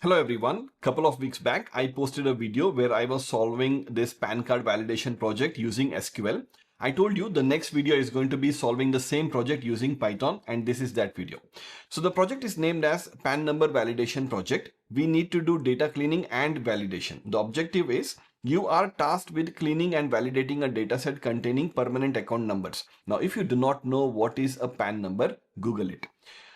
Hello everyone. Couple of weeks back, I posted a video where I was solving this PAN card validation project using SQL. I told you the next video is going to be solving the same project using Python, and this is that video. So the project is named as PAN number validation project. We need to do data cleaning and validation. The objective is you are tasked with cleaning and validating a dataset containing permanent account numbers. Now, if you do not know what is a PAN number, Google it.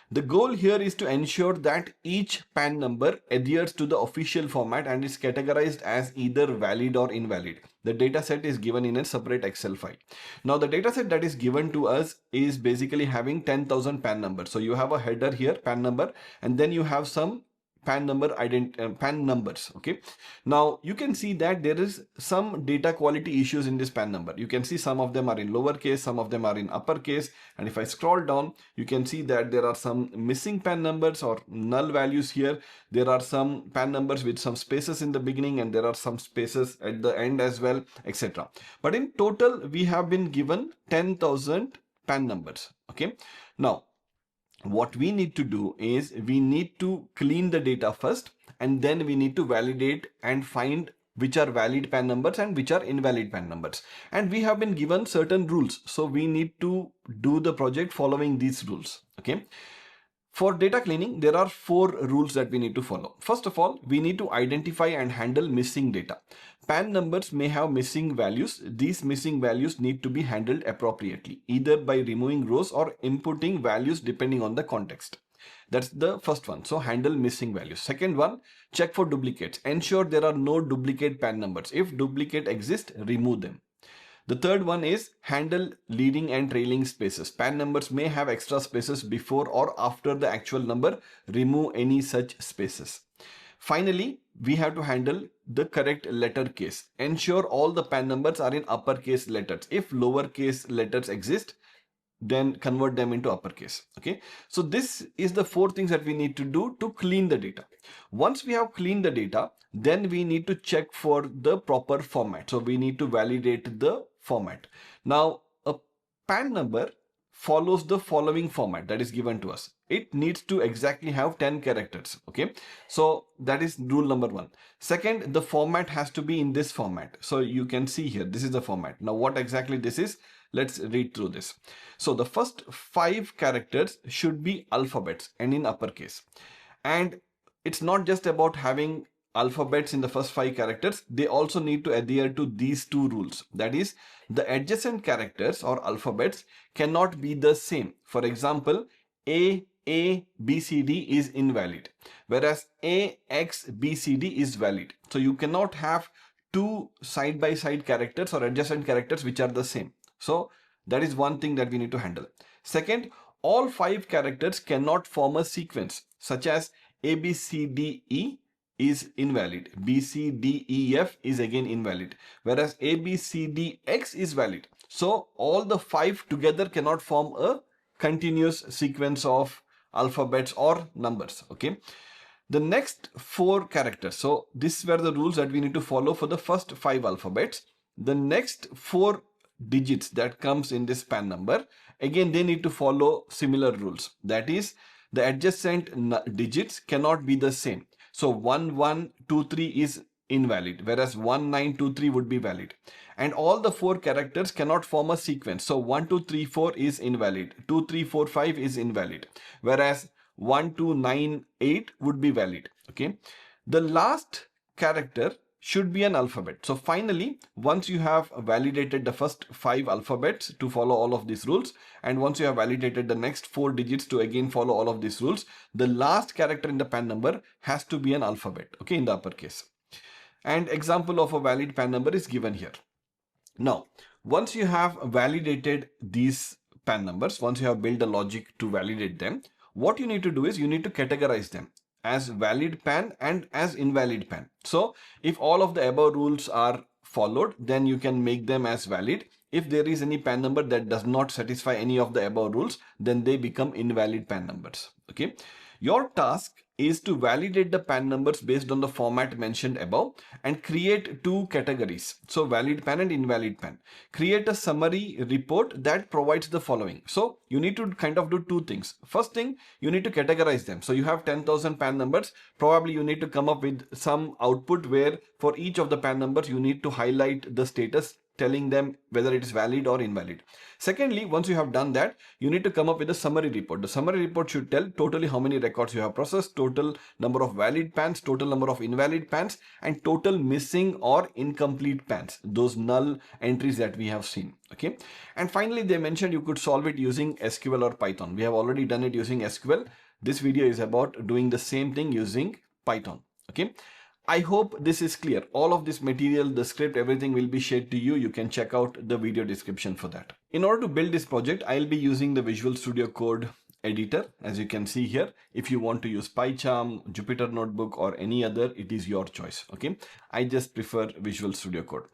The goal here is to ensure that each PAN number adheres to the official format and is categorized as either valid or invalid. The dataset is given in a separate Excel file. Now the dataset that is given to us is basically having 10,000 PAN numbers. So you have a header here, PAN number, and then you have some PAN numbers. Okay, now you can see that there is some data quality issues in this PAN number. You can see some of them are in lowercase, some of them are in uppercase, and if I scroll down, you can see that there are some missing PAN numbers or null values here. There are some PAN numbers with some spaces in the beginning, and there are some spaces at the end as well, etc. But in total, we have been given 10,000 PAN numbers. Okay, now what we need to do is we need to clean the data first, and then we need to validate and find which are valid PAN numbers and which are invalid PAN numbers. And we have been given certain rules, so we need to do the project following these rules. Okay, for data cleaning, there are 4 rules that we need to follow. First of all, we need to identify and handle missing data. PAN numbers may have missing values. These missing values need to be handled appropriately, either by removing rows or inputting values depending on the context. That's the first one. So handle missing values. Second one, check for duplicates. Ensure there are no duplicate PAN numbers. If duplicate exists, remove them. The third one is handle leading and trailing spaces. PAN numbers may have extra spaces before or after the actual number. Remove any such spaces. Finally, we have to handle the correct letter case. Ensure all the PAN numbers are in uppercase letters. If lowercase letters exist, then convert them into uppercase. Okay, so this is the 4 things that we need to do to clean the data. Once we have cleaned the data, then we need to check for the proper format. So we need to validate the format. Now a PAN number follows the following format that is given to us. It needs to exactly have 10 characters. Okay, so that is rule number 1. Second, the format has to be in this format. So you can see here, this is the format. Now what exactly this is, let's read through this. So the first 5 characters should be alphabets and in uppercase. And it's not just about having alphabets in the first 5 characters, they also need to adhere to these 2 rules. That is, the adjacent characters or alphabets cannot be the same. For example, A, B, C, D is invalid, whereas A, X, B, C, D is valid. So you cannot have 2 side-by-side characters or adjacent characters which are the same. So that is one thing that we need to handle. Second, all 5 characters cannot form a sequence, such as A, B, C, D, E is invalid. B, C, D, E, F is again invalid. Whereas A, B, C, D, X is valid. So all the 5 together cannot form a continuous sequence of alphabets or numbers. Okay. The next 4 characters. So these were the rules that we need to follow for the first 5 alphabets. The next 4 digits that comes in this PAN number, again they need to follow similar rules. That is, the adjacent digits cannot be the same. So 1123 is invalid, whereas 1923 would be valid. And all the 4 characters cannot form a sequence. So 1234 is invalid, 2345 is invalid, whereas 1298 would be valid. Okay, the last character should be an alphabet. So finally, once you have validated the first 5 alphabets to follow all of these rules, and once you have validated the next 4 digits to again follow all of these rules, the last character in the PAN number has to be an alphabet, okay, in the uppercase. And example of a valid PAN number is given here. Now, once you have validated these PAN numbers, once you have built a logic to validate them, what you need to do is you need to categorize them as valid PAN and as invalid PAN. So if all of the above rules are followed, then you can make them as valid. If there is any PAN number that does not satisfy any of the above rules, then they become invalid PAN numbers. Okay. Your task is to validate the PAN numbers based on the format mentioned above and create two categories. So valid PAN and invalid PAN. Create a summary report that provides the following. So you need to kind of do two things. First thing, you need to categorize them. So you have 10,000 PAN numbers. Probably you need to come up with some output where for each of the PAN numbers, you need to highlight the status, telling them whether it is valid or invalid. Secondly, once you have done that, you need to come up with a summary report. The summary report should tell totally how many records you have processed, total number of valid PANs, total number of invalid PANs, and total missing or incomplete PANs, those null entries that we have seen. Okay. And finally, they mentioned you could solve it using SQL or Python. We have already done it using SQL. This video is about doing the same thing using Python. Okay. I hope this is clear. All of this material, the script, everything will be shared to you. You can check out the video description for that. In order to build this project, I'll be using the Visual Studio Code editor, as you can see here. If you want to use PyCharm, Jupyter Notebook, or any other, it is your choice. Okay. I just prefer Visual Studio Code.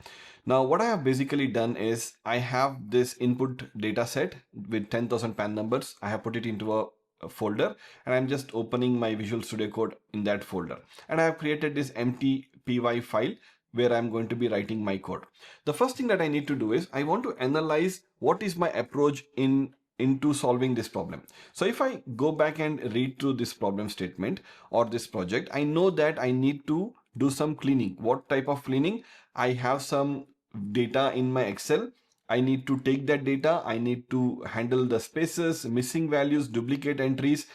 Now, what I have basically done is I have this input data set with 10,000 PAN numbers. I have put it into a folder and I'm just opening my Visual Studio Code in that folder, and I have created this empty py file where I'm going to be writing my code. The first thing that I need to do is I want to analyze what is my approach into solving this problem. So if I go back and read through this problem statement or this project, I know that I need to do some cleaning. What type of cleaning? I have some data in my Excel. I need to take that data, I need to handle the spaces, missing values, duplicate entries.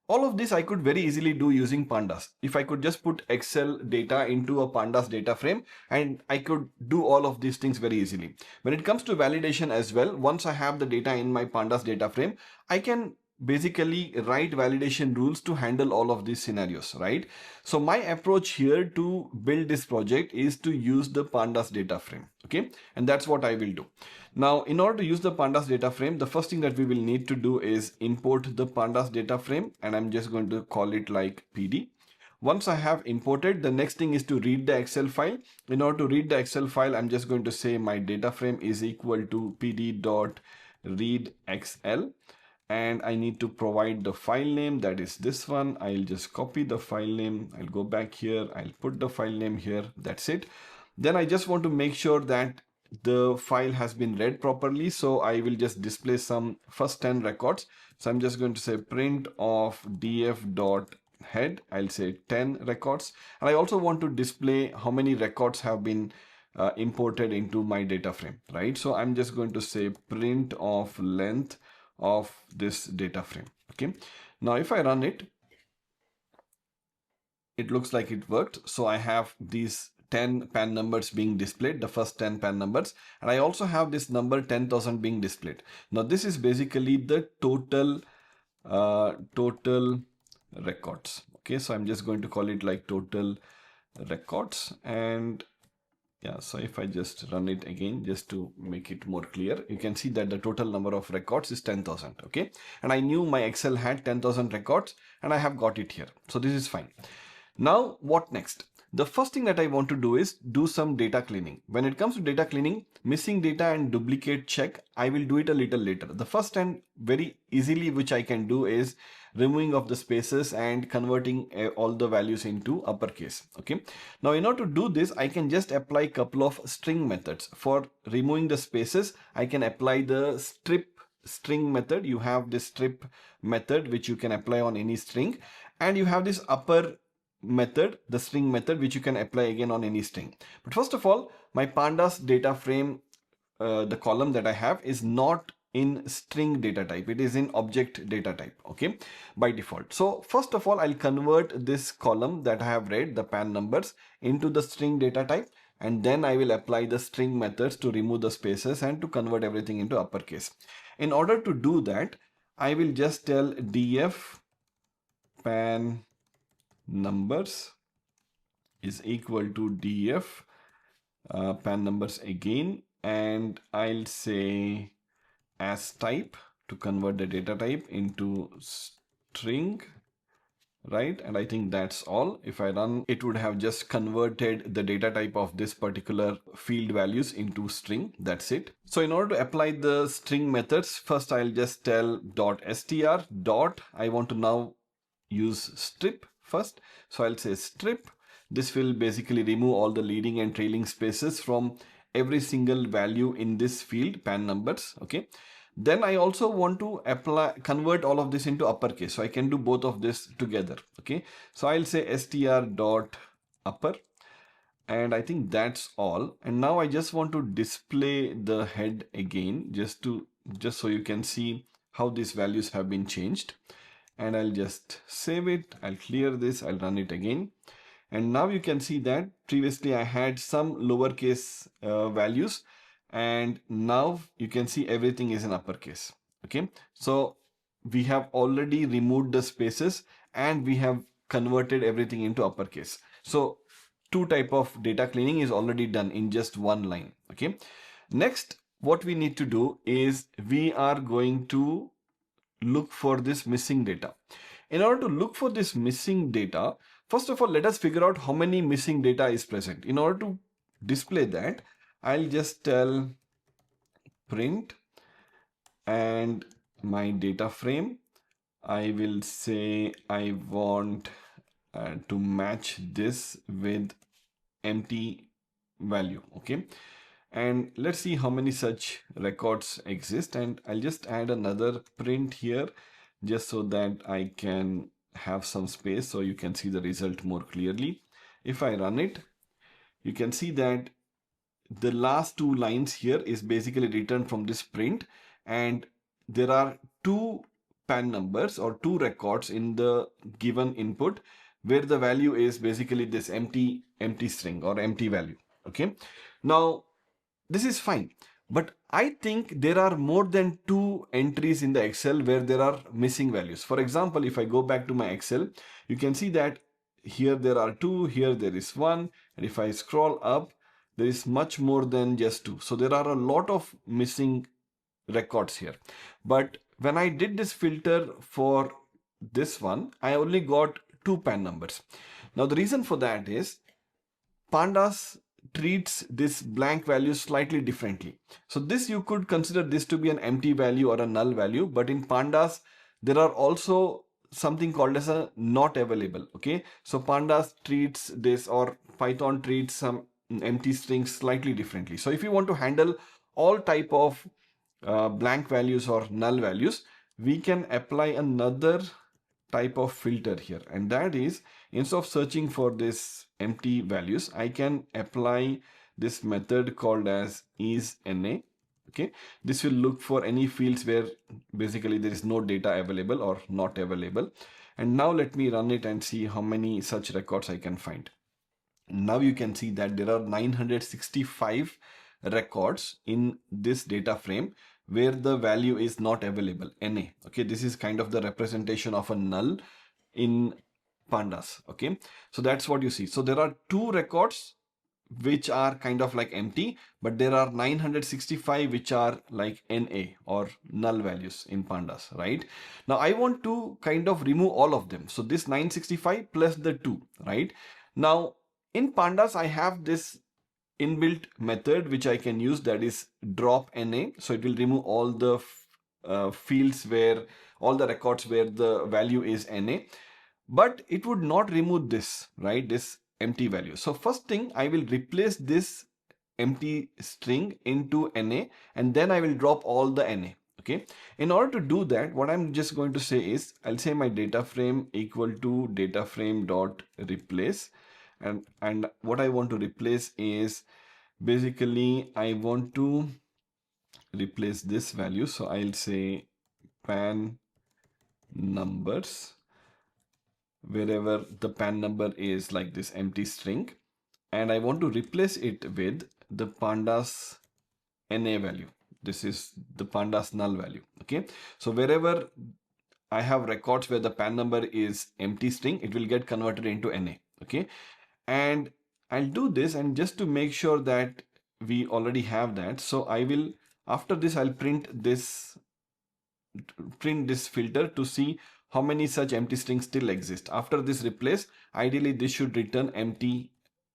All of this I could very easily do using Pandas. If I could just put Excel data into a Pandas data frame, and I could do all of these things very easily. When it comes to validation as well, once I have the data in my Pandas data frame, I can basically write validation rules to handle all of these scenarios, right? So my approach here to build this project is to use the Pandas data frame. Okay, and that's what I will do. Now, in order to use the Pandas data frame, the first thing that we will need to do is import the Pandas data frame, and I'm just going to call it like PD. Once I have imported, the next thing is to read the Excel file. In order to read the Excel file, I'm just going to say my data frame is equal to pd.readxl. And I need to provide the file name, that is this one. I'll just copy the file name. I'll go back here. I'll put the file name here. That's it. Then I just want to make sure that the file has been read properly. So I will just display some first 10 records. So I'm just going to say print of df.head. I'll say 10 records. And I also want to display how many records have been imported into my data frame, right? So I'm just going to say print of length of this data frame. Okay, now if I run it, it looks like it worked. So I have these 10 PAN numbers being displayed, the first 10 PAN numbers, and I also have this number 10,000 being displayed. Now this is basically the total records. Okay, so I'm just going to call it like total records. And yeah, so if I just run it again, just to make it more clear, you can see that the total number of records is 10,000. Okay, and I knew my Excel had 10,000 records and I have got it here. So this is fine. Now what next? The first thing that I want to do is do some data cleaning. When it comes to data cleaning, missing data and duplicate check, I will do it a little later. The first and very easily which I can do is removing of the spaces and converting all the values into uppercase. Okay. Now in order to do this, I can just apply a couple of string methods. For removing the spaces, I can apply the strip string method. You have this strip method which you can apply on any string, and you have this upper method, the string method, which you can apply again on any string. But first of all, my Pandas data frame, the column that I have is not in string data type, it is in object data type. Okay, by default. So first of all, I'll convert this column that I have read, the PAN numbers, into the string data type, and then I will apply the string methods to remove the spaces and to convert everything into uppercase. In order to do that, I will just tell df PAN numbers is equal to df PAN numbers again, and I'll say as type to convert the data type into string, right? And I think that's all. If I run, it would have just converted the data type of this particular field values into string. That's it. So in order to apply the string methods, first I'll just tell .str. I want to now use strip first. So I'll say strip. This will basically remove all the leading and trailing spaces from every single value in this field, pan numbers. Okay. Then I also want to convert all of this into uppercase. So I can do both of this together. Okay. So I'll say str dot upper. And I think that's all. And now I just want to display the head again, just so you can see how these values have been changed. And I'll just save it. I'll clear this. I'll run it again. And now you can see that previously I had some lowercase values, and now you can see everything is in uppercase. Okay. So we have already removed the spaces and we have converted everything into uppercase. So two type of data cleaning is already done in just one line. Okay. Next, what we need to do is we are going to look for this missing data. In order to look for this missing data, first of all, let us figure out how many missing data is present. In order to display that, I'll just tell print and my data frame. I will say I want to match this with empty value. Okay. And let's see how many such records exist. And I'll just add another print here just so that I can have some space so you can see the result more clearly. If I run it, you can see that the last two lines here is basically written from this print, and there are two pan numbers or two records in the given input where the value is basically this empty string or empty value. Okay. Now this is fine, but I think there are more than two entries in the Excel where there are missing values. For example, if I go back to my Excel, you can see that here there are two, here there is one, and if I scroll up, there is much more than just two. So there are a lot of missing records here. But when I did this filter for this one, I only got two pan numbers. Now the reason for that is Pandas treats this blank value slightly differently. So this, you could consider this to be an empty value or a null value, but in Pandas there are also something called as a not available. Okay, so Pandas treats this, or Python treats some empty strings slightly differently. So if you want to handle all type of blank values or null values, we can apply another type of filter here, and that is, instead of searching for this empty values, I can apply this method called as isNA. Okay, this will look for any fields where basically there is no data available or not available. And now let me run it and see how many such records I can find. Now you can see that there are 965 records in this data frame where the value is not available, NA. Okay, this is kind of the representation of a null in Pandas. Okay, so that's what you see. So there are two records which are kind of like empty, but there are 965 which are like NA or null values in Pandas, right? Now I want to kind of remove all of them. So this 965 plus the 2, right? Now in Pandas, I have this inbuilt method which I can use, that is drop NA. So it will remove all the fields where all the records where the value is NA, but it would not remove this, right? This empty value. So first thing, I will replace this empty string into NA, and then I will drop all the NA. Okay. In order to do that, what I'm just going to say is, I'll say my data frame equal to data frame dot replace. And what I want to replace is basically I want to replace this value. So I'll say pan numbers, wherever the pan number is like this empty string, and I want to replace it with the Pandas NA value. This is the Pandas null value. Okay. So wherever I have records where the pan number is empty string, it will get converted into NA. Okay. And I'll do this, and just to make sure that we already have that, so I will, after this, I'll print this filter to see how many such empty strings still exist. After this replace, ideally this should return empty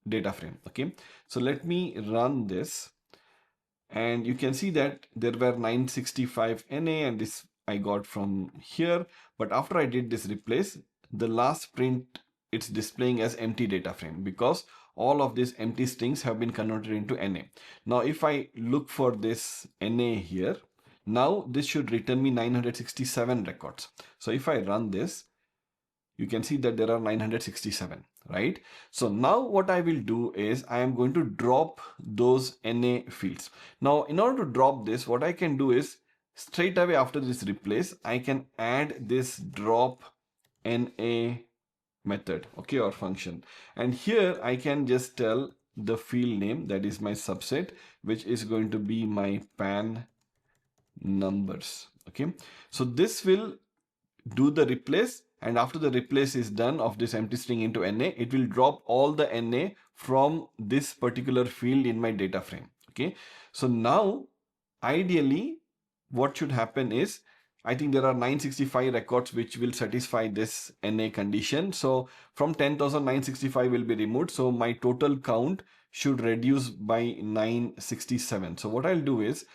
data frame. Okay, so let me run this, and you can see that there were 965 NA, and this I got from here. But after I did this replace, the last print it's displaying as empty data frame because all of these empty strings have been converted into NA. Now, if I look for this NA here, now this should return me 967 records. So if I run this, you can see that there are 967, right? So now what I will do is I am going to drop those NA fields. Now, in order to drop this, what I can do is straight away after this replace, I can add this drop NA method, okay, or function. And here I can just tell the field name, that is my subset, which is going to be my pan numbers, okay? So this will do the replace, and after the replace is done of this empty string into NA, it will drop all the NA from this particular field in my data frame, okay? So now ideally what should happen is, I think there are 965 records which will satisfy this NA condition. So from 10,000, 965 will be removed. So my total count should reduce by 967. So what I'll do is,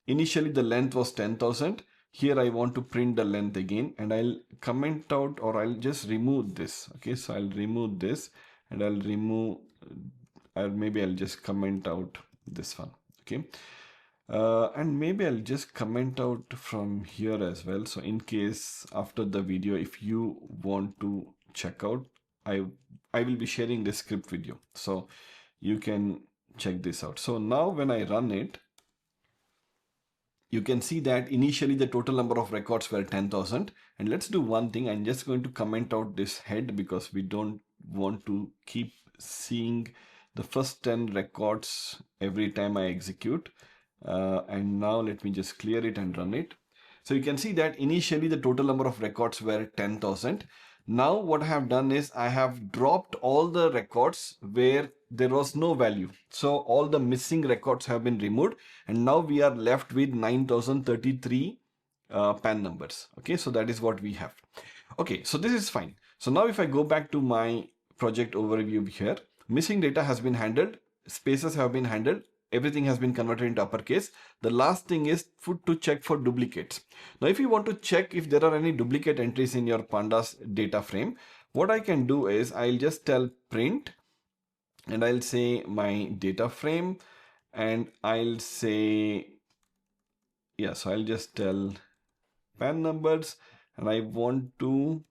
initially the length was 10,000. Here I want to print the length again, and I'll comment out, or I'll just remove this. Okay, so I'll remove this and I'll remove, or maybe I'll just comment out this one. Okay. And maybe I'll just comment out from here as well. So in case after the video, if you want to check out, I will be sharing this script video, so you can check this out. So now when I run it, you can see that initially the total number of records were 10,000. And let's do one thing. I'm just going to comment out this head because we don't want to keep seeing the first 10 records every time I execute. And now let me just clear it and run it. So you can see that initially the total number of records were 10,000. Now what I have done is I have dropped all the records where there was no value. So all the missing records have been removed, and now we are left with 9,033 pan numbers. Okay, so that is what we have. Okay, so this is fine. So now if I go back to my project overview here, missing data has been handled, spaces have been handled, everything has been converted into uppercase. The last thing is to check for duplicates. Now, if you want to check if there are any duplicate entries in your Pandas data frame, what I can do is I'll just tell print, and I'll say my data frame, and I'll say, yeah, so I'll just tell pan numbers, and I want to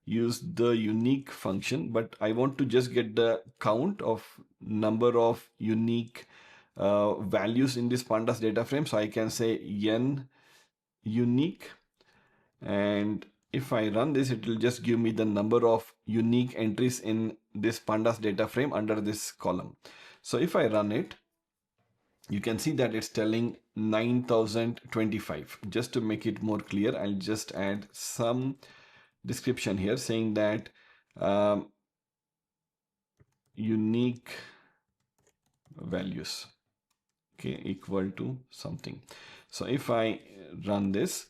use the unique function, but I want to just get the count of number of unique values in this Pandas data frame. So I can say n unique, and if I run this, it will just give me the number of unique entries in this Pandas data frame under this column. So if I run it, you can see that it's telling 9,025. Just to make it more clear, I'll just add some description here saying that unique values, okay, equal to something. So if I run this,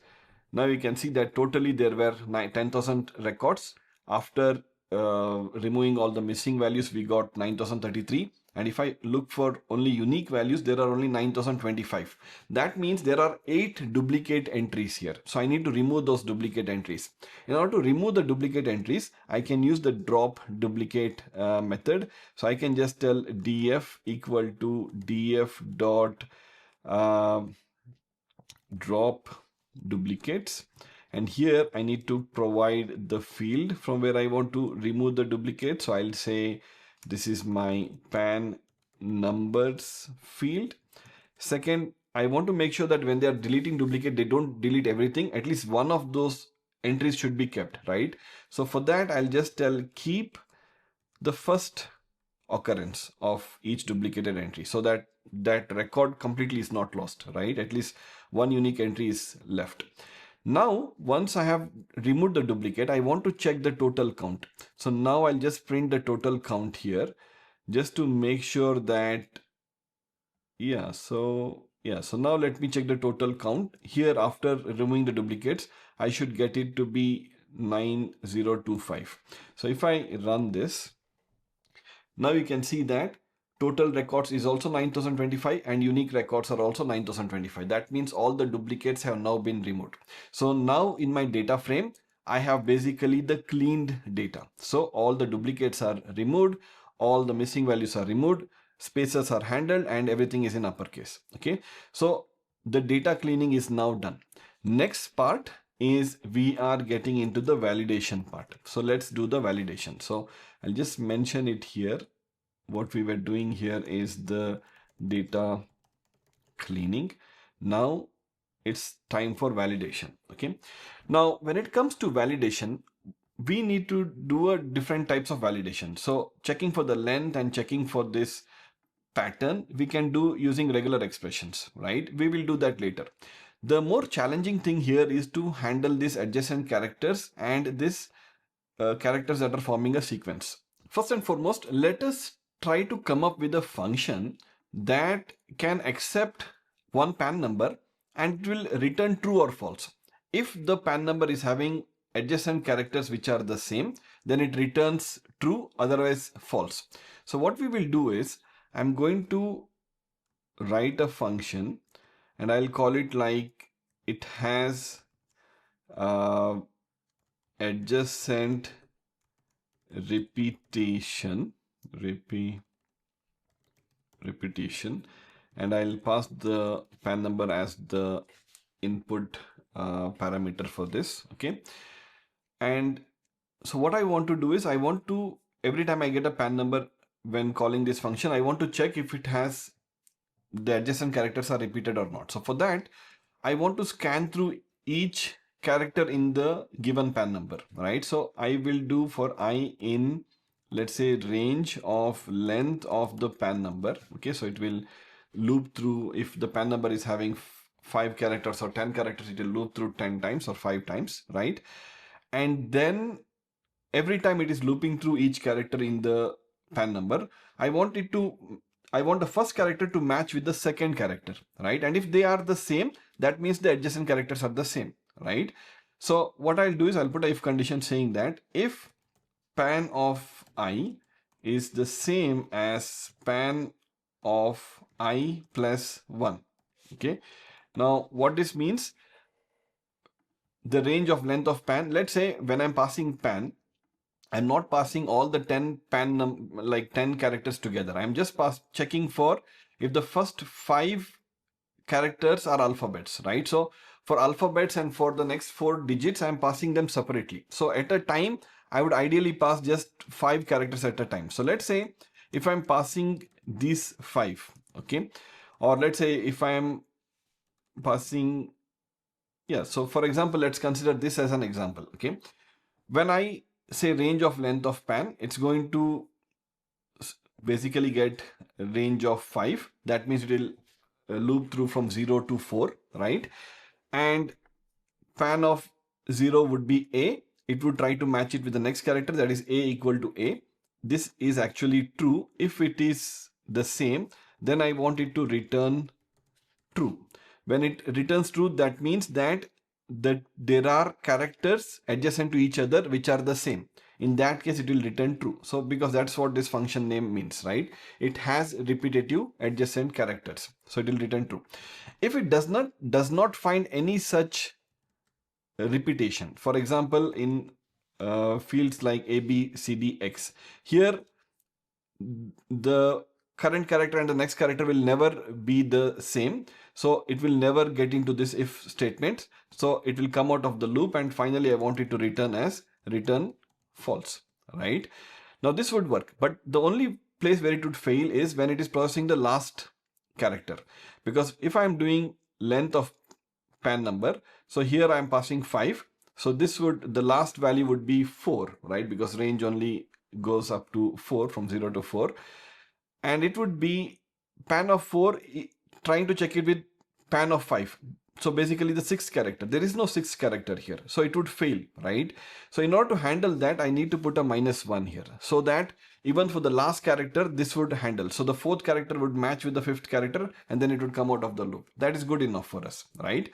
now you can see that totally there were 10,000 records. After removing all the missing values, we got 9,033. And if I look for only unique values, there are only 9,025. That means there are 8 duplicate entries here. So I need to remove those duplicate entries. In order to remove the duplicate entries, I can use the drop duplicate method. So I can just tell df equal to df dot drop duplicates. And here I need to provide the field from where I want to remove the duplicate. So I'll say this is my pan numbers field. Second, I want to make sure that when they are deleting duplicate, they don't delete everything. At least one of those entries should be kept, right? So for that, I'll just tell keep the first occurrence of each duplicated entry so that that record completely is not lost, right? At least one unique entry is left. Now, once I have removed the duplicate, I want to check the total count. So now I'll just print the total count here just to make sure that, so now let me check the total count. Here after removing the duplicates, I should get it to be 9025. So if I run this, now you can see that total records is also 9,025 and unique records are also 9,025. That means all the duplicates have now been removed. So now in my data frame, I have basically the cleaned data. So all the duplicates are removed, all the missing values are removed, spaces are handled, and everything is in uppercase. Okay, so the data cleaning is now done. Next part is we are getting into the validation part. So let's do the validation. So I'll just mention it here. What we were doing here is the data cleaning. Now it's time for validation. Okay, now when it comes to validation, we need to do a different types of validation. So checking for the length and checking for this pattern we can do using regular expressions, right? We will do that later. The more challenging thing here is to handle these adjacent characters and this characters that are forming a sequence. First and foremost, let us try to come up with a function that can accept one PAN number and it will return true or false. If the PAN number is having adjacent characters which are the same, then it returns true, otherwise false. So what we will do is, I'm going to write a function and I'll call it like it has adjacent repetition, and I'll pass the PAN number as the input parameter for this. Okay, and so what I want to do is, I want to, every time I get a PAN number when calling this function, I want to check if it has the adjacent characters are repeated or not. So for that, I want to scan through each character in the given PAN number, right? So I will do for I in, let's say, range of length of the PAN number. Okay, so it will loop through, if the PAN number is having 5 characters or 10 characters, it will loop through 10 times or 5 times, right? And then every time it is looping through each character in the PAN number, I want the first character to match with the second character, right? And if they are the same, that means the adjacent characters are the same, right? So what I'll do is I'll put a if condition saying that if PAN of I is the same as PAN of I plus 1. Okay. Now what this means, the range of length of PAN, let's say when I'm passing PAN, I'm not passing all the 10 PAN like 10 characters together. I'm just checking for if the first 5 characters are alphabets, right? So for alphabets and for the next 4 digits, I'm passing them separately. So at a time, I would ideally pass just 5 characters at a time. So let's say if I'm passing these 5, okay, or let's say if I'm passing, yeah, so for example, let's consider this as an example. Okay, when I say range of length of PAN, it's going to basically get a range of 5. That means it will loop through from 0 to 4, right? And PAN of 0 would be A. It would try to match it with the next character, that is A equal to A. This is actually true. If it is the same, then I want it to return true. When it returns true, that means that there are characters adjacent to each other which are the same. In that case, it will return true. So because that's what this function name means, right? It has repetitive adjacent characters, so it will return true. If it does not find any such repetition, for example, in fields like A, B, C, D, X, here the current character and the next character will never be the same. So it will never get into this if statement. So it will come out of the loop, and finally I want it to return as return false, right? Now this would work, but the only place where it would fail is when it is processing the last character. Because if I'm doing length of PAN number, so here I'm passing 5. So this would, the last value would be 4, right? Because range only goes up to 4, from 0 to 4. And it would be PAN of 4 trying to check it with PAN of 5. So basically the 6th character, there is no 6th character here. So it would fail, right? So in order to handle that, I need to put a -1 here, so that even for the last character, this would handle. So the 4th character would match with the 5th character, and then it would come out of the loop. That is good enough for us, right?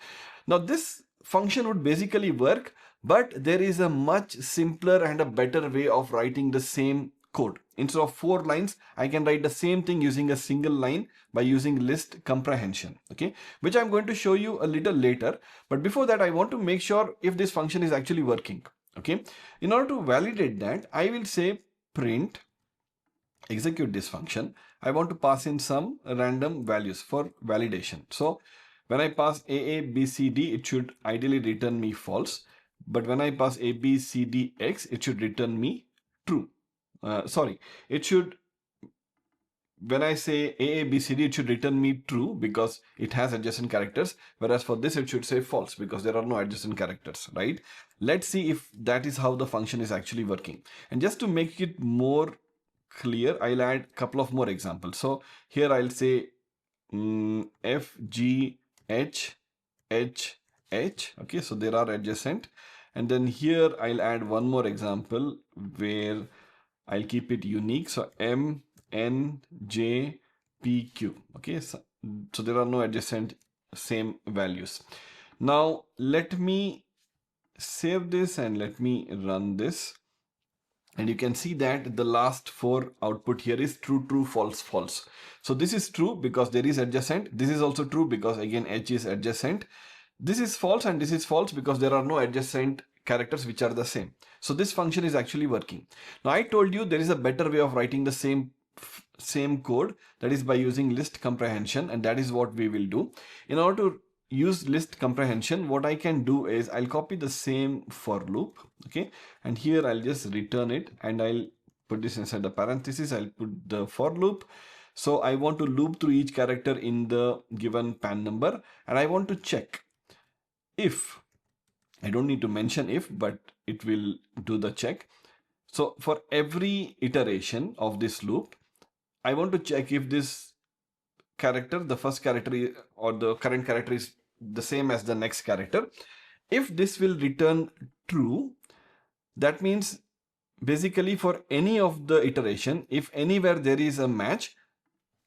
Now this function would basically work, but there is a much simpler and a better way of writing the same code. Instead of 4 lines, I can write the same thing using a single line by using list comprehension, okay, which I'm going to show you a little later. But before that, I want to make sure if this function is actually working. Okay. In order to validate that, I will say print, execute this function. I want to pass in some random values for validation. So when I pass A, B, C, D, it should ideally return me false. But when I pass A, B, C, D, X, it should return me true. It should, when I say A, B, C, D, it should return me true because it has adjacent characters. Whereas for this, it should say false because there are no adjacent characters, right? Let's see if that is how the function is actually working. And just to make it more clear, I'll add a couple of more examples. So here I'll say F, G, H, H, H. Okay, so there are adjacent. And then here I'll add one more example where I'll keep it unique. So M, N, J, P, Q. Okay, so there are no adjacent same values. Now let me save this and let me run this. And you can see that the last 4 output here is true, true, false, false. So this is true because there is adjacent. This is also true because again H is adjacent. This is false and this is false because there are no adjacent characters which are the same. So this function is actually working. Now I told you there is a better way of writing the same code, that is by using list comprehension, and that is what we will do. In order to use list comprehension, what I can do is I'll copy the same for loop, okay, and here I'll just return it and I'll put this inside the parenthesis. I'll put the for loop. So I want to loop through each character in the given pan number, and I want to check if, I don't need to mention if, but it will do the check. So for every iteration of this loop, I want to check if this character, the first character or the current character is the same as the next character. If this will return true, that means basically for any of the iteration, if anywhere there is a match,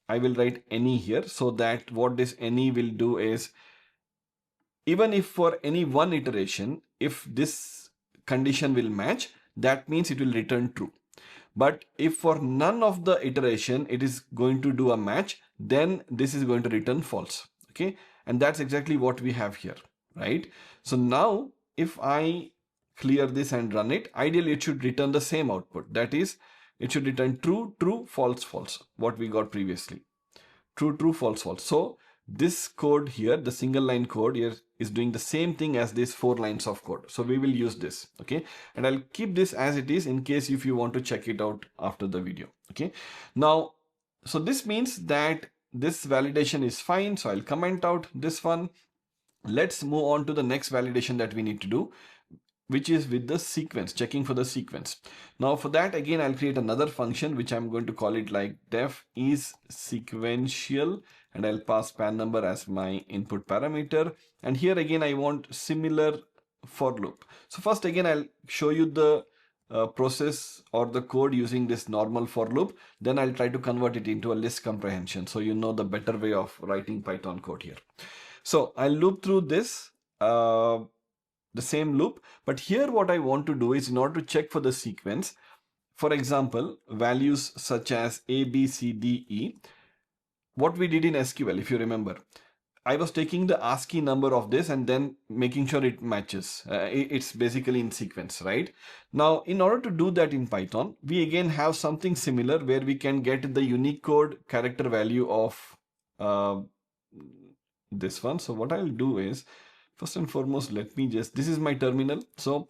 I will write any here, so that what this any will do is, even if for any one iteration, if this condition will match, that means it will return true. But if for none of the iteration it is going to do a match, then this is going to return false. Okay, and that's exactly what we have here, right? So now if I clear this and run it, ideally it should return the same output. That is, it should return true, true, false, false, what we got previously. True, true, false, false. So this code here, the single line code here, is doing the same thing as these 4 lines of code. So we will use this, okay? And I'll keep this as it is in case if you want to check it out after the video, okay? Now, so this means that this validation is fine. So I'll comment out this one. Let's move on to the next validation that we need to do, which is with the sequence, checking for the sequence. Now for that, again, I'll create another function, which I'm going to call it like def is sequential, and I'll pass pan number as my input parameter. And here again, I want similar for loop. So first, again, I'll show you the process or the code using this normal for loop. Then I'll try to convert it into a list comprehension, so you know the better way of writing Python code here. So I'll loop through this, the same loop, but here what I want to do is, in order to check for the sequence, for example, values such as A, B, C, D, E, what we did in SQL, if you remember, I was taking the ASCII number of this and then making sure it matches. It's basically in sequence, right? Now, in order to do that in Python, we again have something similar where we can get the Unicode character value of this one. So what I'll do is, first and foremost, let me just, this is my terminal. So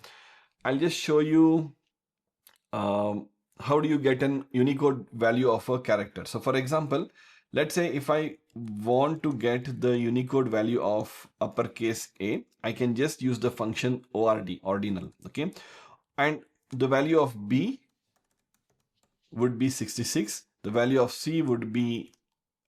I'll just show you how do you get an Unicode value of a character. So for example, let's say if I want to get the Unicode value of uppercase A, I can just use the function ORD, ordinal, okay? And the value of B would be 66. The value of C would be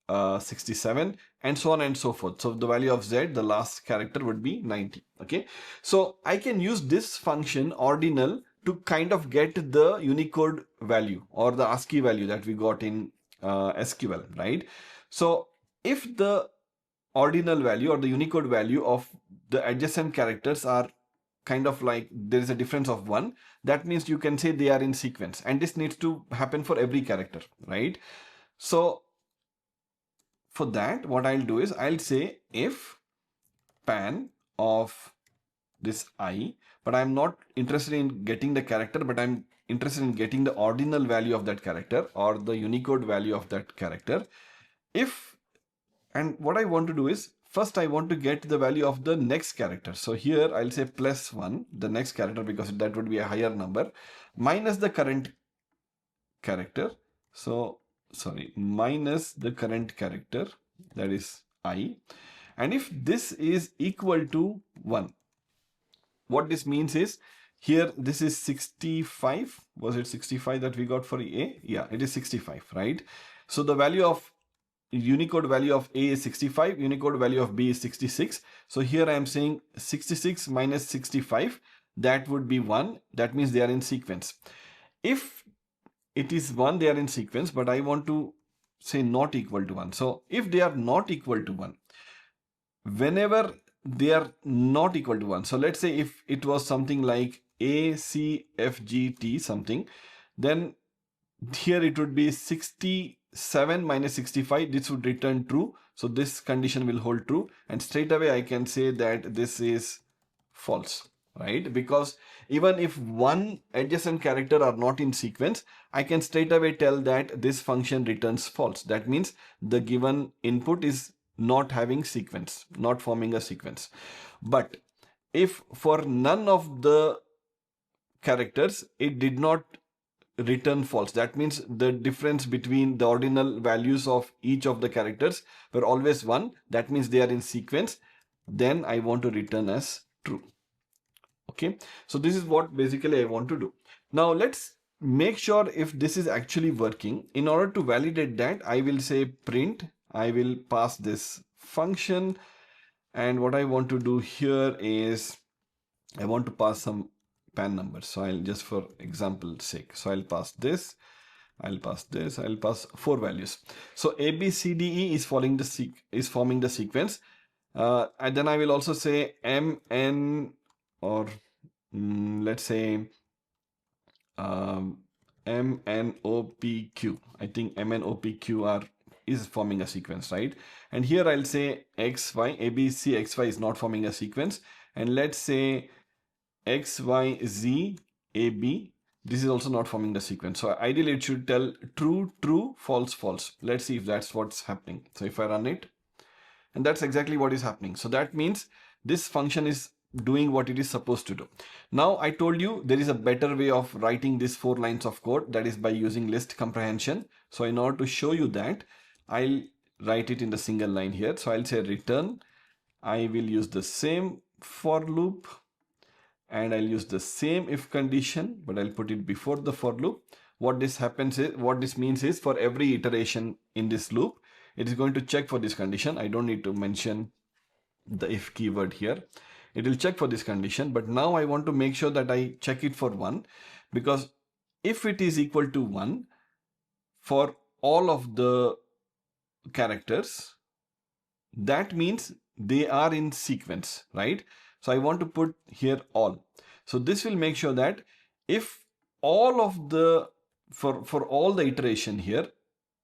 67, and so on and so forth. So the value of Z, the last character, would be 90. Okay, so I can use this function ordinal to kind of get the Unicode value or the ASCII value that we got in SQL, right? So if the ordinal value or the Unicode value of the adjacent characters are kind of like there is a difference of 1, that means you can say they are in sequence, and this needs to happen for every character, right? So for that, what I'll do is I'll say if pan of this I, but I'm not interested in getting the character, but I'm interested in getting the ordinal value of that character or the Unicode value of that character. And what I want to do is, first I want to get the value of the next character. So here I'll say +1, the next character, because that would be a higher number, minus the current character. So, sorry, minus the current character, that is I. And if this is equal to 1, what this means is, here this is 65. Was it 65 that we got for A? Yeah, it is 65, right? So the value of Unicode value of A is 65, Unicode value of B is 66. So here I am saying 66 minus 65, that would be 1. That means they are in sequence. If it is 1, they are in sequence, but I want to say not equal to 1. So if they are not equal to 1, whenever they are not equal to 1, so let's say if it was something like A, C, F, G, T something, then here it would be 67 minus 65, this would return true. So this condition will hold true, and straight away I can say that this is false, right? Because even if one adjacent character are not in sequence, I can straight away tell that this function returns false. That means the given input is not having sequence, not forming a sequence. But if for none of the characters it did not return false, that means the difference between the ordinal values of each of the characters were always 1, that means they are in sequence, then I want to return as true. Okay, so this is what basically I want to do. Now let's make sure if this is actually working. In order to validate that, I will say print, I will pass this function, and what I want to do here is I want to pass some PAN numbers. So I'll just, for example's sake, so I'll pass this, I'll pass this, I'll pass 4 values. So A, B, C, D, E is forming the sequence. And then I will also say M, N, or let's say M, N, O, P, Q. I think M, N, O, P, Q is forming a sequence, right? And here I'll say X, Y, A, B, C, X, Y is not forming a sequence. And let's say X, Y, Z, A, B. This is also not forming the sequence. So ideally it should tell true, true, false, false. Let's see if that's what's happening. So if I run it, and that's exactly what is happening. So that means this function is doing what it is supposed to do. Now I told you there is a better way of writing these 4 lines of code, that is by using list comprehension. So in order to show you that, I'll write it in the single line here. So I'll say return. I will use the same for loop, and I'll use the same if condition, but I'll put it before the for loop. What this means is for every iteration in this loop, it is going to check for this condition. I don't need to mention the if keyword here. It will check for this condition, but now I want to make sure that I check it for 1, because if it is equal to 1 for all of the characters, that means they are in sequence, right? So I want to put here all. So this will make sure that if all of the, for all the iteration here,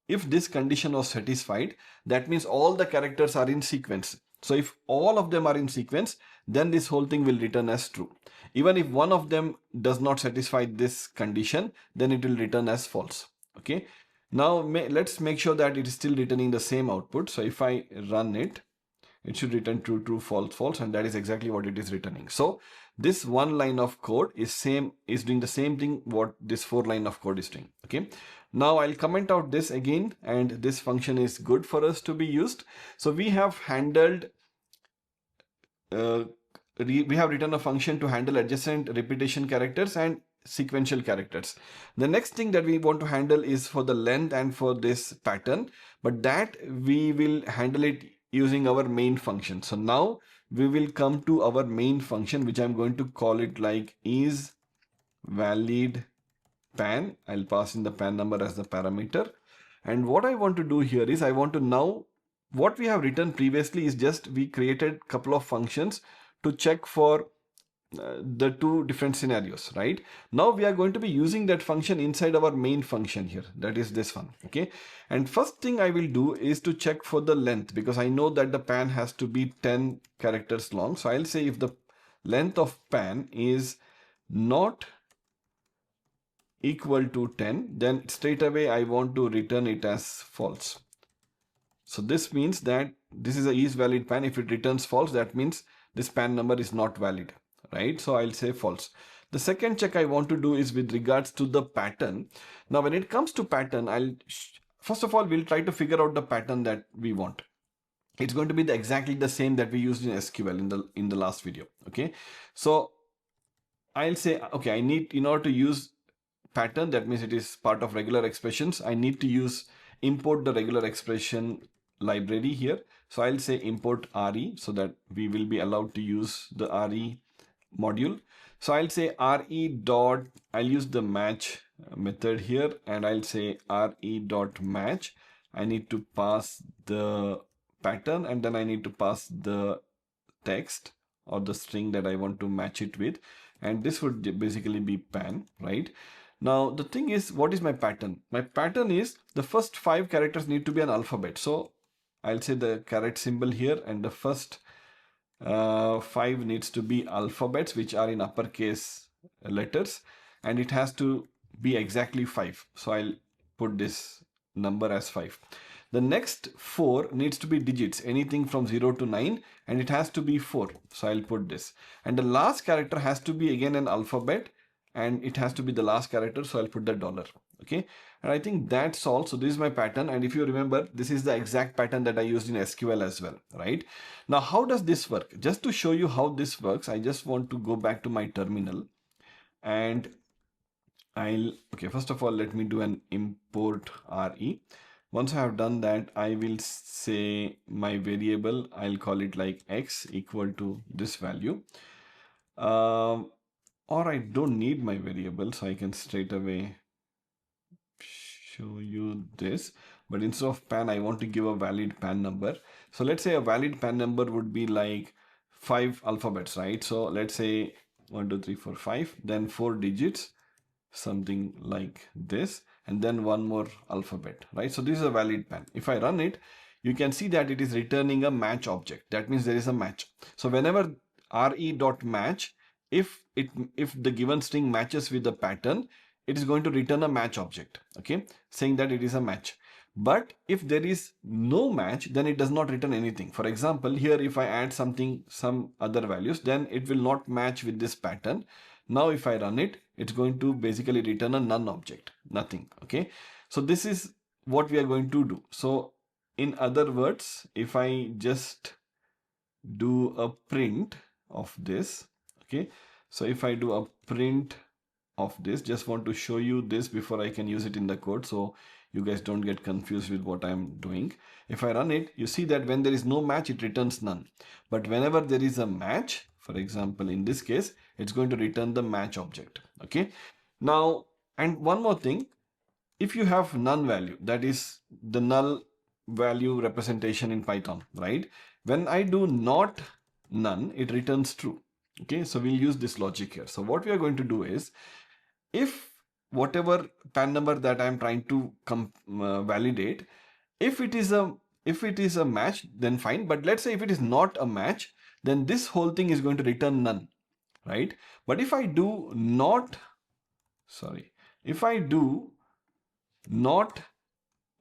if this condition was satisfied, that means all the characters are in sequence. So if all of them are in sequence, then this whole thing will return as true. Even if one of them does not satisfy this condition, then it will return as false. Okay. Now let's make sure that it is still returning the same output. So if I run it, it should return true, true, false, false, and that is exactly what it is returning. So this 1 line of code is doing the same thing what this 4 line of code is doing. Okay. Now I'll comment out this again, and this function is good for us to be used. So we have handled, we have written a function to handle adjacent repetition characters and sequential characters. The next thing that we want to handle is for the length and for this pattern, but that we will handle it using our main function. So now we will come to our main function, which I'm going to call it like is valid pan. I'll pass in the pan number as the parameter. And what I want to do here is I want to now, what we have written previously is just we created a couple of functions to check for the 2 different scenarios, right? Now we are going to be using that function inside our main function here, that is this one. Okay, and first thing I will do is to check for the length, because I know that the pan has to be 10 characters long. So I'll say if the length of pan is not equal to 10, then straight away I want to return it as false. So this means that this is a is valid pan. If it returns false, that means this pan number is not valid, right? So I'll say false. The second check I want to do is with regards to the pattern. Now, when it comes to pattern, first of all, we'll try to figure out the pattern that we want. It's going to be exactly the same that we used in SQL in the last video. Okay, so I'll say, okay, I need, in order to use pattern, that means it is part of regular expressions, I need to import the regular expression library here. So I'll say import RE so that we will be allowed to use the RE module. So I'll say RE dot, I'll use the match method here, and I'll say RE dot match. I need to pass the pattern, and then I need to pass the text or the string that I want to match it with. And this would basically be pan, right? Now, the thing is, what is my pattern? My pattern is the first 5 characters need to be an alphabet. So I'll say the caret symbol here, and the first 5 needs to be alphabets, which are in uppercase letters, and it has to be exactly 5. So I'll put this number as 5. The next 4 needs to be digits, anything from 0 to 9, and it has to be 4. So I'll put this. And the last character has to be again an alphabet, and it has to be the last character. So I'll put the dollar. Okay. And I think that's all. So this is my pattern. And if you remember, this is the exact pattern that I used in SQL as well, right? Now, how does this work? Just to show you how this works, I just want to go back to my terminal, and okay, first of all, let me do an import RE. Once I have done that, I will say my variable, I'll call it like X equal to this value. Or I don't need my variable, so I can straight away show you this. But instead of pan, I want to give a valid pan number. So let's say a valid pan number would be like 5 alphabets, right? So let's say 1, 2, 3, 4, 5, then 4 digits, something like this, and then 1 more alphabet, right? So this is a valid pan. If I run it, you can see that it is returning a match object. That means there is a match. So whenever re.match, if the given string matches with the pattern, it is going to return a match object, okay, saying that it is a match. But if there is no match, then it does not return anything. For example, here if I add some other values, then it will not match with this pattern. Now if I run it, it's going to basically return a none object, nothing. Okay, so this is what we are going to do. So in other words, if I just do a print of this, okay, so if I do a print of this, just want to show you this before I can use it in the code, so you guys don't get confused with what I'm doing. If I run it, you see that when there is no match, it returns none. But whenever there is a match, for example, in this case, it's going to return the match object. Okay. Now, and one more thing, if you have none value, that is the null value representation in Python, right? When I do not none, it returns true. Okay. So we'll use this logic here. So what we are going to do is, if whatever pan number that I'm trying to validate, if it is a match, then fine. But let's say if it is not a match, then this whole thing is going to return none, right? But if I do not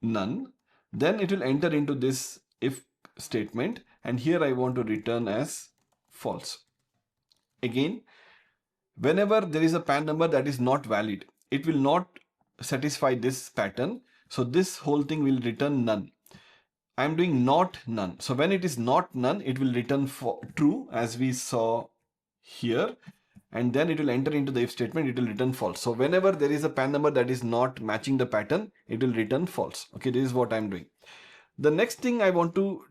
none, then it will enter into this if statement, and here I want to return as false. Again, whenever there is a pan number that is not valid, it will not satisfy this pattern. So this whole thing will return none. I'm doing not none. So when it is not none, it will return true, as we saw here. And then it will enter into the if statement, it will return false. So whenever there is a pan number that is not matching the pattern, it will return false. Okay, this is what I'm doing. The next thing I want to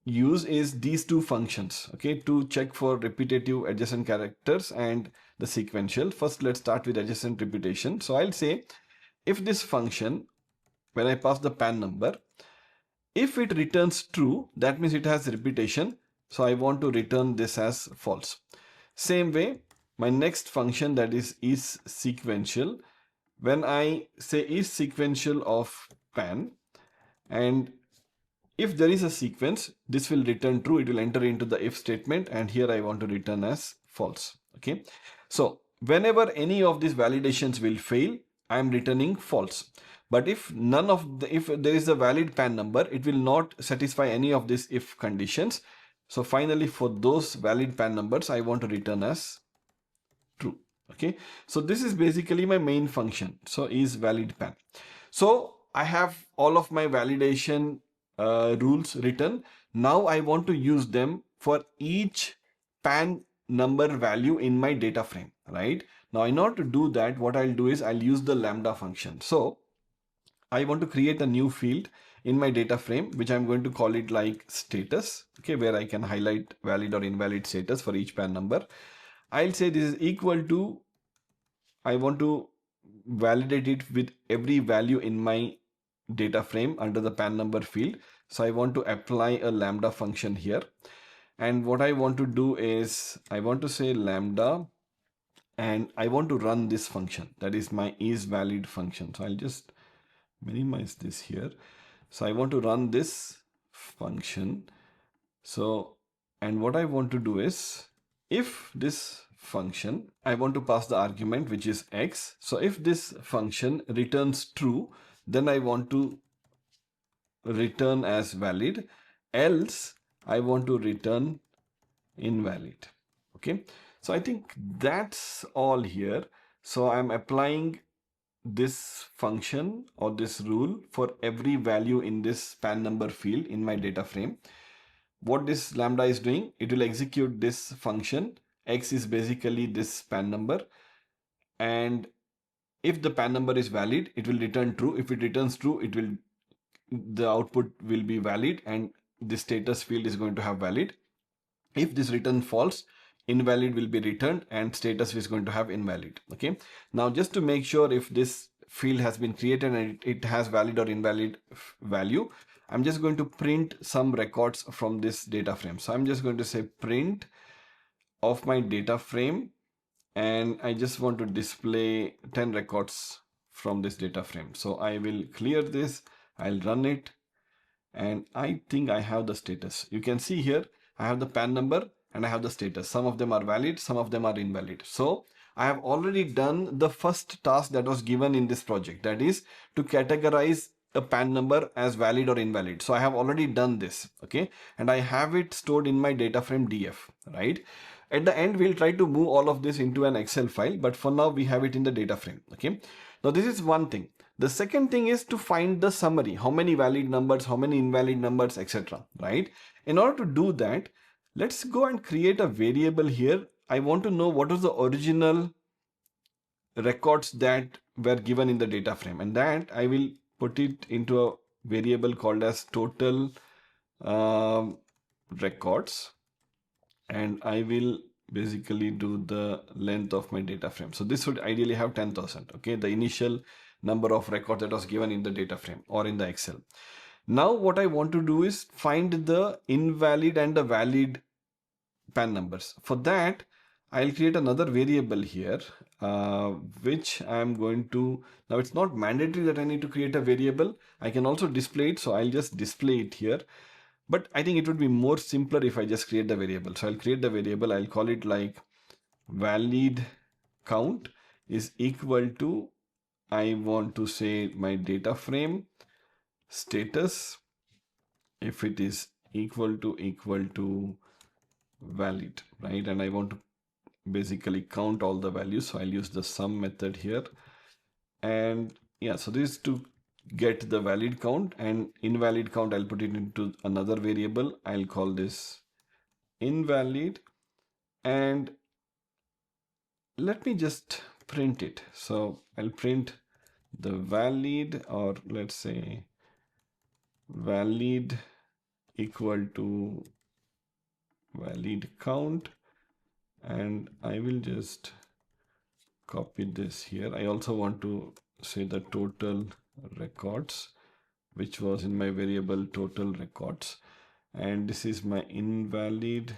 use is these two functions, okay, to check for repetitive adjacent characters and the sequential. First, let's start with adjacent repetition. So I'll say, if this function, when I pass the pan number, if it returns true, that means it has repetition. So I want to return this as false. Same way, my next function, that is sequential. When I say is sequential of pan, and if there is a sequence, this will return true. It will enter into the if statement, and here I want to return as false. Okay, so whenever any of these validations will fail, I am returning false. But if if there is a valid PAN number, it will not satisfy any of these if conditions. So finally, for those valid PAN numbers, I want to return as true. Okay, so this is basically my main function. So is valid PAN. So I have all of my validation rules written. Now I want to use them for each PAN number value in my data frame, right? Now in order to do that, what I'll do is I'll use the lambda function. So I want to create a new field in my data frame, which I'm going to call it like status, okay, where I can highlight valid or invalid status for each PAN number. I'll say this is equal to, I want to validate it with every value in my data frame under the PAN number field. So I want to apply a lambda function here. And what I want to do is I want to say lambda, and I want to run this function, that is my isValid function. So I'll just minimize this here. So I want to run this function. So, and what I want to do is, if this function, I want to pass the argument which is x. So if this function returns true, then I want to return as valid, else I want to return invalid. Okay, so I think that's all here. So I'm applying this function or this rule for every value in this PAN number field in my data frame. What this lambda is doing, it will execute this function. X is basically this PAN number, and if the PAN number is valid, it will return true. If it returns true, it will, the output will be valid, and the status field is going to have valid. If this return false, invalid will be returned and status is going to have invalid. Okay, now just to make sure if this field has been created and it has valid or invalid value, I'm just going to print some records from this data frame. So I'm just going to say print of my data frame, and I just want to display 10 records from this data frame. So I will clear this, I'll run it, and I think I have the status. You can see here I have the PAN number and I have the status. Some of them are valid, some of them are invalid. So I have already done the first task that was given in this project, that is to categorize a PAN number as valid or invalid. So I have already done this, okay, and I have it stored in my data frame df, right? At the end, we'll try to move all of this into an Excel file, but for now we have it in the data frame. Okay, now this is one thing. The second thing is to find the summary, how many valid numbers, how many invalid numbers, etc. Right? In order to do that, let's go and create a variable here. I want to know what was the original records that were given in the data frame, and that I will put it into a variable called as total records, and I will basically do the length of my data frame. So this would ideally have 10,000, okay, the initial number of records that was given in the data frame or in the Excel. Now what I want to do is find the invalid and the valid PAN numbers. For that, I'll create another variable here, which I'm going to, now it's not mandatory that I need to create a variable. I can also display it. So I'll just display it here. But I think it would be more simpler if I just create the variable. So I'll create the variable. I'll call it like valid count is equal to, I want to say my data frame status, if it is equal to valid, right? And I want to basically count all the values. So I'll use the sum method here. And yeah, so this is to get the valid count, and invalid count I'll put it into another variable. I'll call this invalid, and let me just print it. So I'll print the valid, or let's say valid equal to valid count, and I will just copy this here. I also want to say the total records, which was in my variable total records, and this is my invalid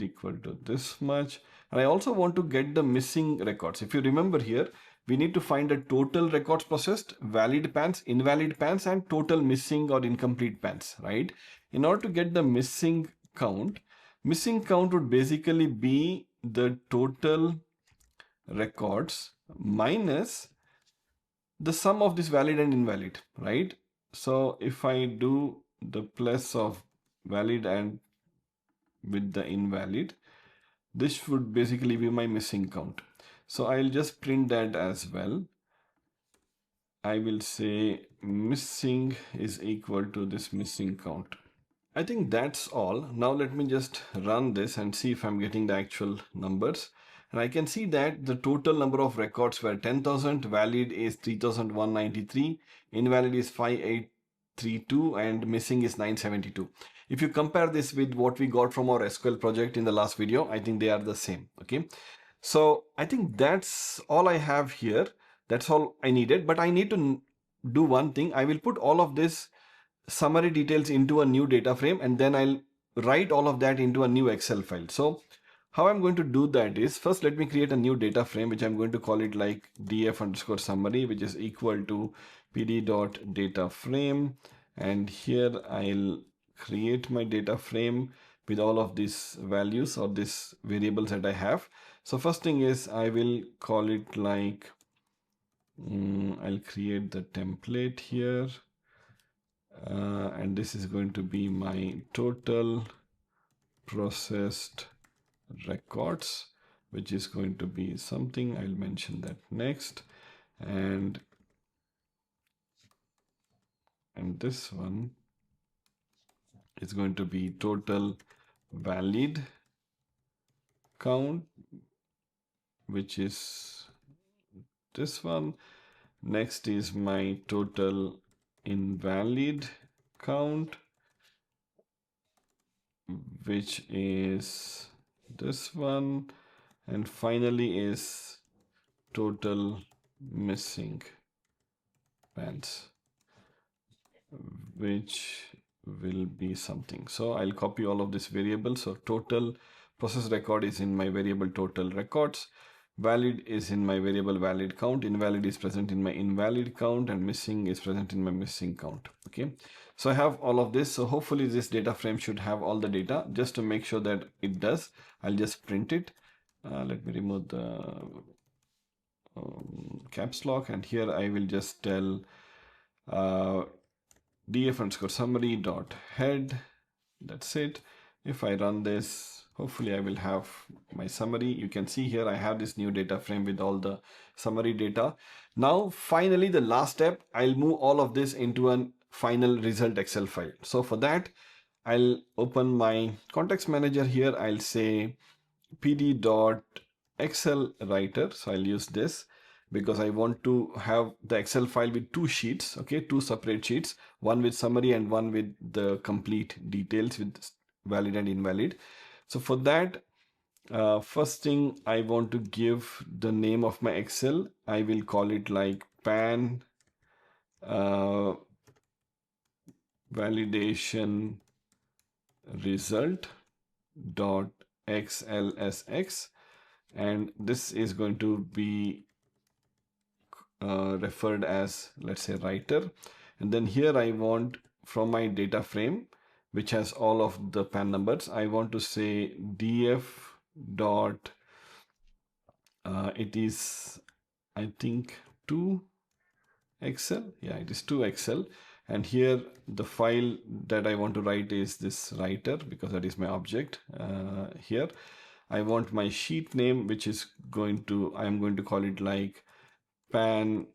equal to this much. And I also want to get the missing records. If you remember here, we need to find the total records processed, valid PANs, invalid PANs, and total missing or incomplete PANs, right? In order to get the missing count, Missing count would basically be the total records minus the sum of this valid and invalid, right? So if I do the plus of valid and with the invalid, this would basically be my missing count. So I'll just print that as well. I will say missing is equal to this missing count. I think that's all. Now let me just run this and see if I'm getting the actual numbers. And I can see that the total number of records were 10,000, valid is 3,193, invalid is 5,832, and missing is 972. If you compare this with what we got from our SQL project in the last video, I think they are the same. Okay. So I think that's all I have here. That's all I needed, but I need to do one thing. I will put all of this summary details into a new data frame, and then I'll write all of that into a new Excel file. So how I'm going to do that is, first let me create a new data frame, which I'm going to call it like df_summary, which is equal to pd.dataframe. And here I'll create my data frame with all of these values or these variables that I have. So first thing is I will call it like, I'll create the template here. And this is going to be my total processed records, which is going to be something. I'll mention that next. And this one is going to be total valid count, which is this one. Next is my total invalid count, which is this one, and finally is total missing pans, which will be something. So I'll copy all of this variable. So total process record is in my variable total records, valid is in my variable valid count, invalid is present in my invalid count, and missing is present in my missing count. Okay, so I have all of this. So hopefully this data frame should have all the data. Just to make sure that it does, I'll just print it. Let me remove the caps lock, and here I will just tell df_summary.head. That's it. If I run this, hopefully I will have my summary. You can see here I have this new data frame with all the summary data. Now finally the last step, I'll move all of this into a final result Excel file. So for that, I'll open my context manager here. I'll say pd.excel writer. So I'll use this because I want to have the Excel file with two sheets, okay, two separate sheets, one with summary and one with the complete details with valid and invalid. So for that, first thing I want to give the name of my Excel. I will call it like pan validation result dot xlsx, and this is going to be referred as, let's say, writer. And then here I want, from my data frame which has all of the pan numbers, I want to say df dot it is, I think, 2 Excel. Yeah, it is 2 Excel. And here the file that I want to write is this writer, because that is my object. Here I want my sheet name, which is going to, I'm going to call it like pan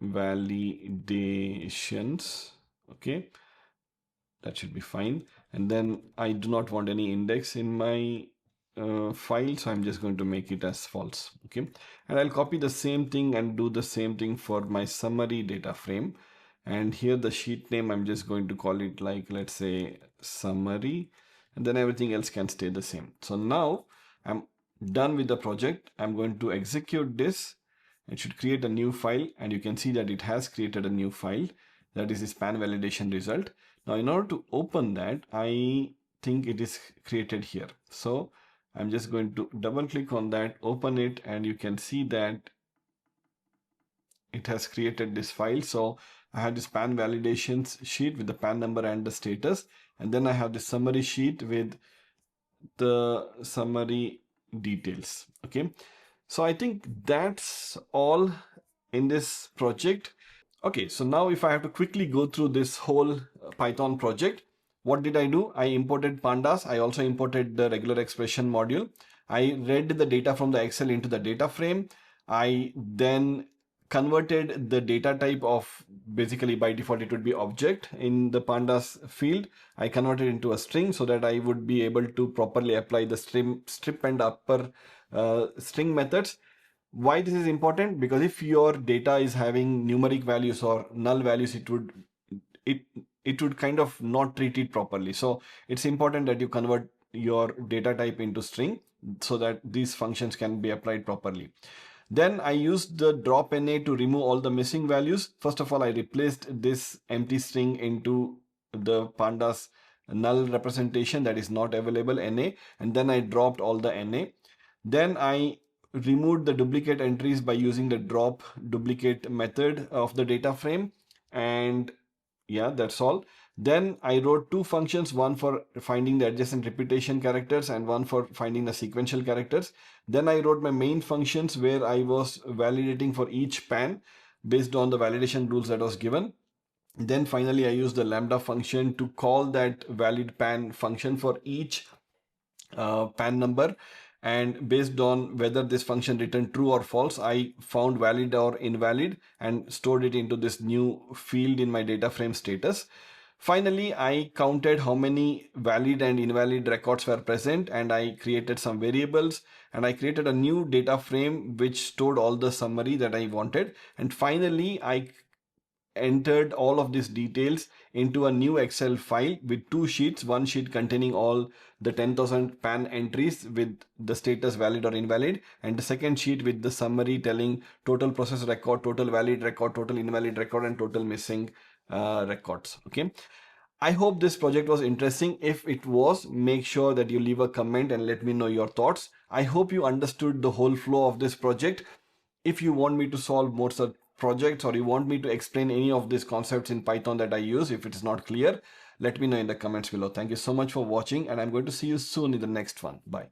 validations. Okay, that should be fine. And then I do not want any index in my file, so I'm just going to make it as false. Okay, and I'll copy the same thing and do the same thing for my summary data frame. And here the sheet name, I'm just going to call it like, let's say, summary, and then everything else can stay the same. So now I'm done with the project. I'm going to execute this. It should create a new file, and you can see that it has created a new file. That is this pan validation result. Now in order to open that, I think it is created here. So I'm just going to double click on that, open it, and you can see that it has created this file. So I have this pan validations sheet with the pan number and the status, and then I have the summary sheet with the summary details. Okay, so I think that's all in this project. Okay, so now if I have to quickly go through this whole Python project, what did I do? I imported pandas. I also imported the regular expression module. I read the data from the Excel into the data frame. I then converted the data type of, basically by default it would be object in the pandas field. I converted into a string so that I would be able to properly apply the strip and upper string methods. Why this is important? Because if your data is having numeric values or null values, it it would kind of not treat it properly. So it's important that you convert your data type into string so that these functions can be applied properly. Then I used the drop NA to remove all the missing values. First of all, I replaced this empty string into the pandas null representation that is not available NA, and then I dropped all the NA. Then I removed the duplicate entries by using the drop duplicate method of the data frame, and yeah, that's all. Then I wrote two functions, one for finding the adjacent repetition characters and one for finding the sequential characters. Then I wrote my main functions where I was validating for each pan based on the validation rules that was given. Then finally I used the lambda function to call that valid pan function for each pan number, and based on whether this function returned true or false, I found valid or invalid and stored it into this new field in my data frame status. Finally, I counted how many valid and invalid records were present, and I created some variables, and I created a new data frame which stored all the summary that I wanted. And finally, I entered all of these details into a new Excel file with two sheets, one sheet containing all the 10,000 pan entries with the status valid or invalid, and the second sheet with the summary telling total process record, total valid record, total invalid record, and total missing records. Okay. I hope this project was interesting. If it was, make sure that you leave a comment and let me know your thoughts. I hope you understood the whole flow of this project. If you want me to solve more such projects, or you want me to explain any of these concepts in Python that I use, if it is not clear, let me know in the comments below. Thank you so much for watching, and I'm going to see you soon in the next one. Bye.